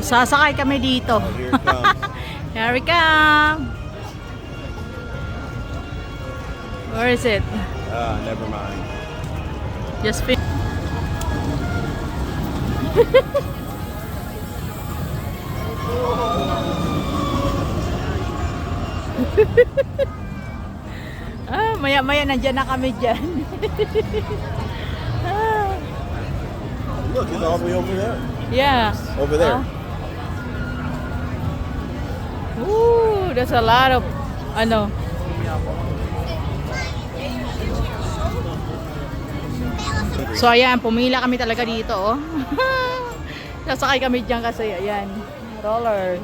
Sasakay kami dito. Oh, here it comes. Here we come. Where is it? Never mind. Just fin maya-maya nandiyan na kami dyan. Look, it's all the way over there. Yeah. Over there. Ooh, there's a lot of ano. So ayan, pumila kami talaga dito, oh. Sasakay kami diyan kasi ayan, roller.